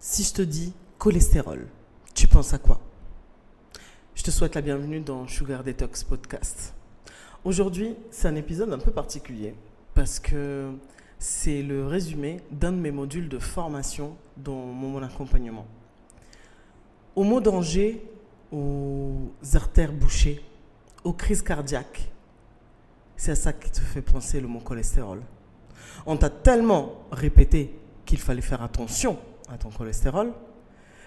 Si je te dis cholestérol, tu penses à quoi? Je te souhaite la bienvenue dans Sugar Detox Podcast. Aujourd'hui, c'est un épisode un peu particulier parce que c'est le résumé d'un de mes modules de formation dans mon accompagnement. Aux maux d'Angers, aux artères bouchées, aux crises cardiaques, c'est à ça qui te fait penser le mot cholestérol. On t'a tellement répété qu'il fallait faire attention à ton cholestérol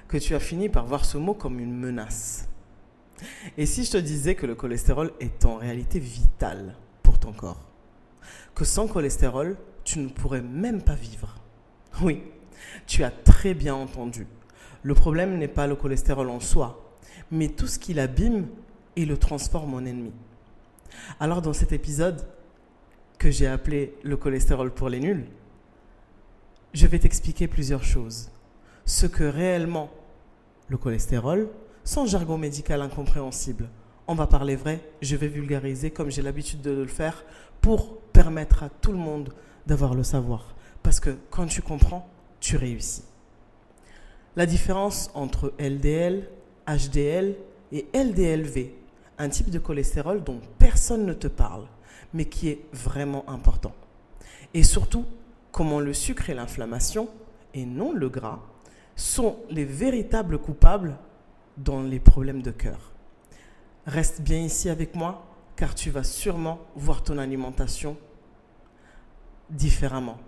que tu as fini par voir ce mot comme une menace. Et si je te disais que le cholestérol est en réalité vital pour ton corps, que sans cholestérol, tu ne pourrais même pas vivre? Oui, tu as très bien entendu. Le problème n'est pas le cholestérol en soi, mais tout ce qui l'abîme et le transforme en ennemi. Alors dans cet épisode que j'ai appelé le cholestérol pour les nuls, je vais t'expliquer plusieurs choses. Ce que réellement le cholestérol, sans jargon médical incompréhensible. On va parler vrai, je vais vulgariser comme j'ai l'habitude de le faire pour permettre à tout le monde d'avoir le savoir. Parce que quand tu comprends, tu réussis. La différence entre LDL, HDL et LDLV, un type de cholestérol dont personne ne te parle, mais qui est vraiment important. Et surtout, comment le sucre et l'inflammation, et non le gras, sont les véritables coupables dans les problèmes de cœur. Reste bien ici avec moi, car tu vas sûrement voir ton alimentation différemment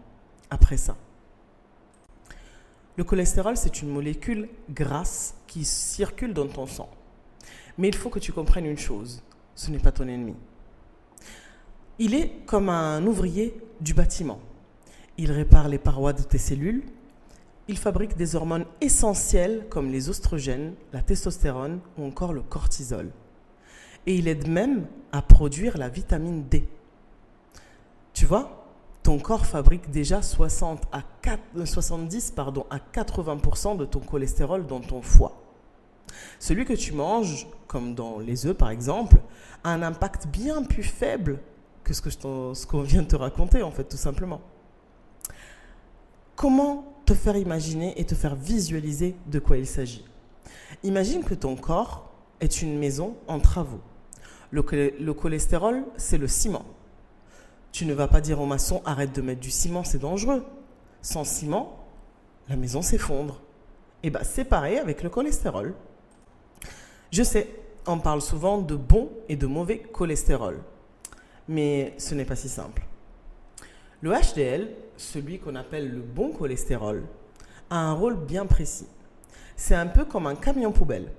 après ça. Le cholestérol, c'est une molécule grasse qui circule dans ton sang. Mais il faut que tu comprennes une chose, ce n'est pas ton ennemi. Il est comme un ouvrier du bâtiment. Il répare les parois de tes cellules. Il fabrique des hormones essentielles comme les oestrogènes, la testostérone ou encore le cortisol. Et il aide même à produire la vitamine D. Tu vois, ton corps fabrique déjà 70 à 80% de ton cholestérol dans ton foie. Celui que tu manges, comme dans les œufs par exemple, a un impact bien plus faible que ce qu'on vient de te raconter en fait, tout simplement. Comment te faire imaginer et te faire visualiser de quoi il s'agit? Imagine que ton corps est une maison en travaux. Le cholestérol, c'est le ciment. Tu ne vas pas dire au maçon « arrête de mettre du ciment, c'est dangereux ». Sans ciment, la maison s'effondre. Et bien, c'est pareil avec le cholestérol. Je sais, on parle souvent de bon et de mauvais cholestérol. Mais ce n'est pas si simple. Le HDL, celui qu'on appelle le bon cholestérol, a un rôle bien précis. C'est un peu comme un camion poubelle.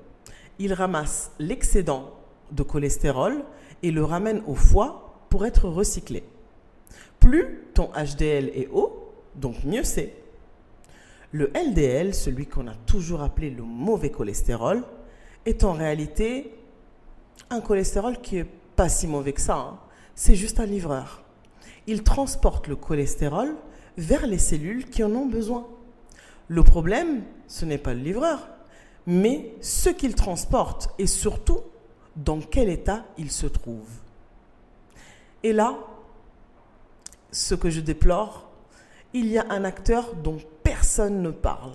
Il ramasse l'excédent de cholestérol et le ramène au foie pour être recyclé. Plus ton HDL est haut, donc mieux c'est. Le LDL, celui qu'on a toujours appelé le mauvais cholestérol, est en réalité un cholestérol qui n'est pas si mauvais que ça. C'est juste un livreur. Il transporte le cholestérol vers les cellules qui en ont besoin. Le problème, ce n'est pas le livreur, mais ce qu'il transporte et surtout dans quel état il se trouve. Et là, ce que je déplore, il y a un acteur dont personne ne parle,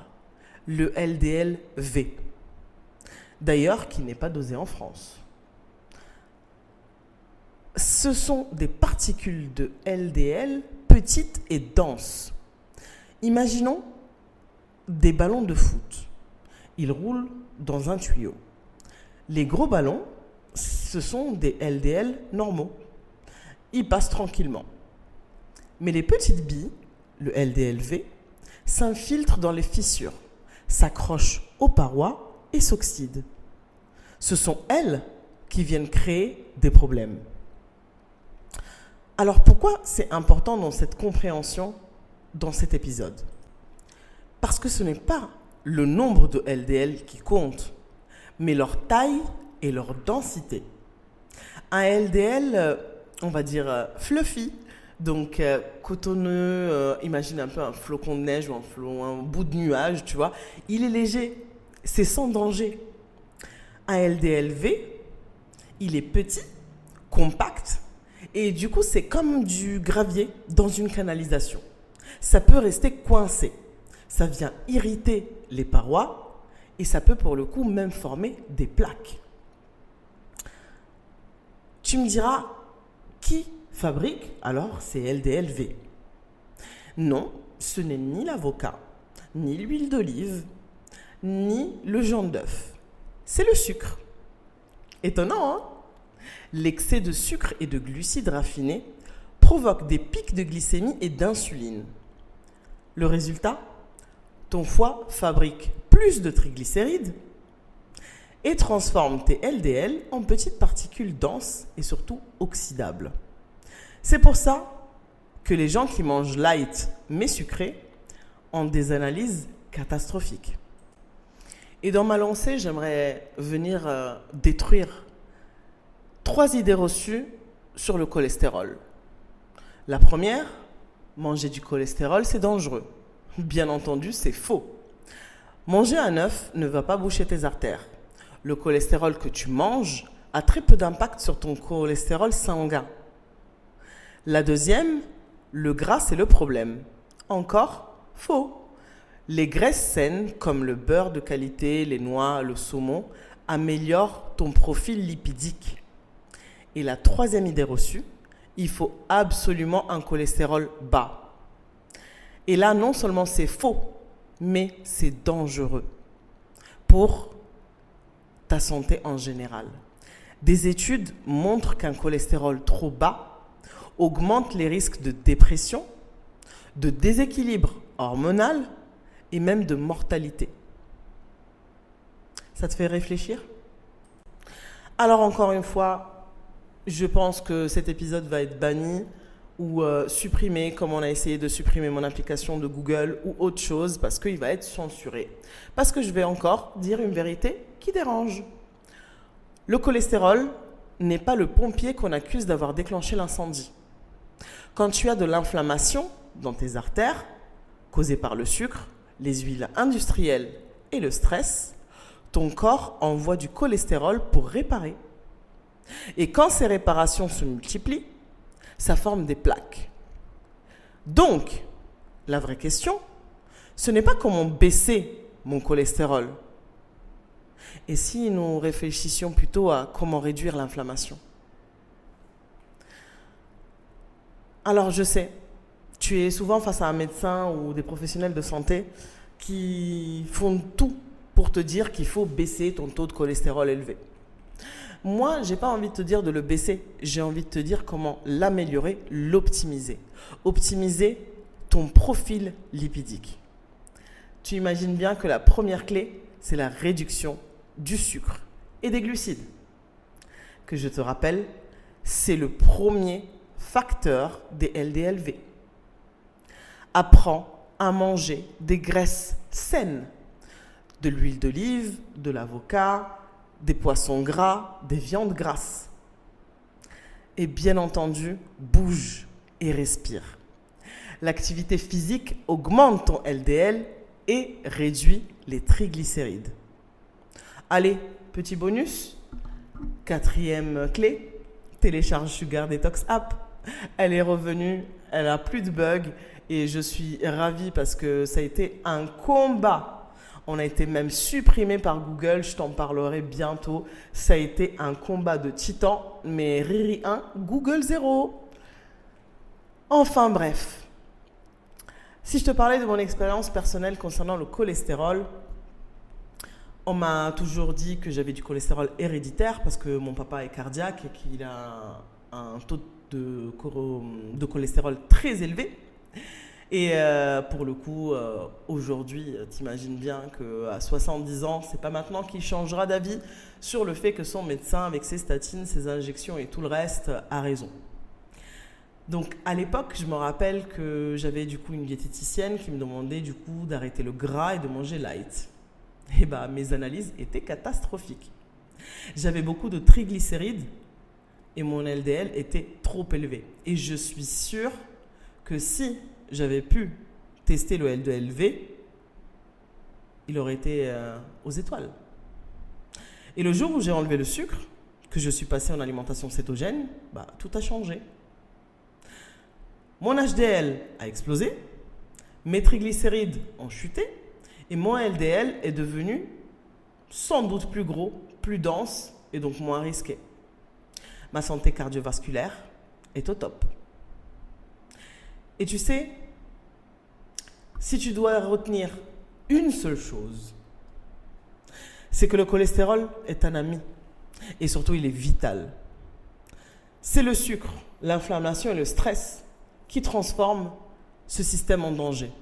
le LDL-V. D'ailleurs, qui n'est pas dosé en France. Ce sont des particules de LDL petites et denses. Imaginons des ballons de foot. Ils roulent dans un tuyau. Les gros ballons, ce sont des LDL normaux. Ils passent tranquillement. Mais les petites billes, le LDL-V, s'infiltrent dans les fissures, s'accrochent aux parois et s'oxydent. Ce sont elles qui viennent créer des problèmes. Alors pourquoi c'est important dans cette compréhension, dans cet épisode? Parce que ce n'est pas le nombre de LDL qui compte, mais leur taille et leur densité. Un LDL, on va dire fluffy, donc cotonneux, imagine un peu un flocon de neige ou un bout de nuage, tu vois. Il est léger, c'est sans danger. Un LDL-V, il est petit, compact, et du coup, c'est comme du gravier dans une canalisation. Ça peut rester coincé. Ça vient irriter les parois et ça peut pour le coup même former des plaques. Tu me diras, qui fabrique alors ces LDLV? Non, ce n'est ni l'avocat, ni l'huile d'olive, ni le jaune d'œuf. C'est le sucre. Étonnant, hein? L'excès de sucre et de glucides raffinés provoque des pics de glycémie et d'insuline. Le résultat? Ton foie fabrique plus de triglycérides et transforme tes LDL en petites particules denses et surtout oxydables. C'est pour ça que les gens qui mangent light mais sucré ont des analyses catastrophiques. Et dans ma lancée, j'aimerais venir détruire 3 idées reçues sur le cholestérol. La première, manger du cholestérol, c'est dangereux. Bien entendu, c'est faux. Manger un œuf ne va pas boucher tes artères. Le cholestérol que tu manges a très peu d'impact sur ton cholestérol sanguin. La deuxième, le gras, c'est le problème. Encore faux. Les graisses saines, comme le beurre de qualité, les noix, le saumon, améliorent ton profil lipidique. Et la troisième idée reçue, il faut absolument un cholestérol bas. Et là, non seulement c'est faux, mais c'est dangereux pour ta santé en général. Des études montrent qu'un cholestérol trop bas augmente les risques de dépression, de déséquilibre hormonal et même de mortalité. Ça te fait réfléchir? Alors encore une fois, je pense que cet épisode va être banni ou supprimé, comme on a essayé de supprimer mon application de Google ou autre chose, parce qu'il va être censuré. Parce que je vais encore dire une vérité qui dérange. Le cholestérol n'est pas le pompier qu'on accuse d'avoir déclenché l'incendie. Quand tu as de l'inflammation dans tes artères, causée par le sucre, les huiles industrielles et le stress, ton corps envoie du cholestérol pour réparer. Et quand ces réparations se multiplient, ça forme des plaques. Donc, la vraie question, ce n'est pas comment baisser mon cholestérol. Et si nous réfléchissions plutôt à comment réduire l'inflammation? Alors, je sais, tu es souvent face à un médecin ou des professionnels de santé qui font tout pour te dire qu'il faut baisser ton taux de cholestérol élevé. Moi, je n'ai pas envie de te dire de le baisser, j'ai envie de te dire comment l'améliorer, l'optimiser. Optimiser ton profil lipidique. Tu imagines bien que la première clé, c'est la réduction du sucre et des glucides. Que je te rappelle, c'est le premier facteur des LDLV. Apprends à manger des graisses saines, de l'huile d'olive, de l'avocat, des poissons gras, des viandes grasses. Et bien entendu, bouge et respire. L'activité physique augmente ton LDL et réduit les triglycérides. Allez, petit bonus. 4e clé, télécharge Sugar Detox App. Elle est revenue, elle n'a plus de bugs et je suis ravie parce que ça a été un combat. On a été même supprimé par Google, je t'en parlerai bientôt. Ça a été un combat de titans, mais Riri 1, Google 0. Enfin bref. Si je te parlais de mon expérience personnelle concernant le cholestérol, on m'a toujours dit que j'avais du cholestérol héréditaire parce que mon papa est cardiaque et qu'il a un taux de cholestérol très élevé. Et pour le coup, aujourd'hui, t'imagines bien qu'à 70 ans, c'est pas maintenant qu'il changera d'avis sur le fait que son médecin, avec ses statines, ses injections et tout le reste, a raison. Donc à l'époque, je me rappelle que j'avais du coup une diététicienne qui me demandait du coup d'arrêter le gras et de manger light. Et bah mes analyses étaient catastrophiques. J'avais beaucoup de triglycérides et mon LDL était trop élevé. Et je suis sûre que si j'avais pu tester le LDLV, il aurait été aux étoiles. Et le jour où j'ai enlevé le sucre, que je suis passé en alimentation cétogène, tout a changé. Mon HDL a explosé, Mes triglycérides ont chuté et mon LDL est devenu sans doute plus gros, plus dense et donc moins risqué. Ma santé cardiovasculaire est au top. Et tu sais, si tu dois retenir une seule chose, c'est que le cholestérol est un ami et surtout il est vital. C'est le sucre, l'inflammation et le stress qui transforment ce système en danger.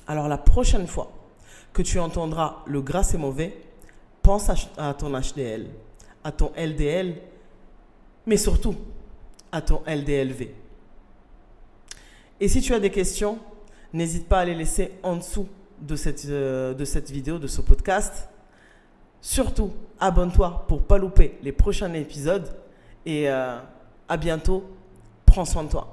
Alors la prochaine fois que tu entendras le gras c'est mauvais, pense à ton HDL, à ton LDL, mais surtout à ton LDLV. Et si tu as des questions, n'hésite pas à les laisser en dessous de cette vidéo, de ce podcast. Surtout, abonne-toi pour ne pas louper les prochains épisodes et à bientôt. Prends soin de toi.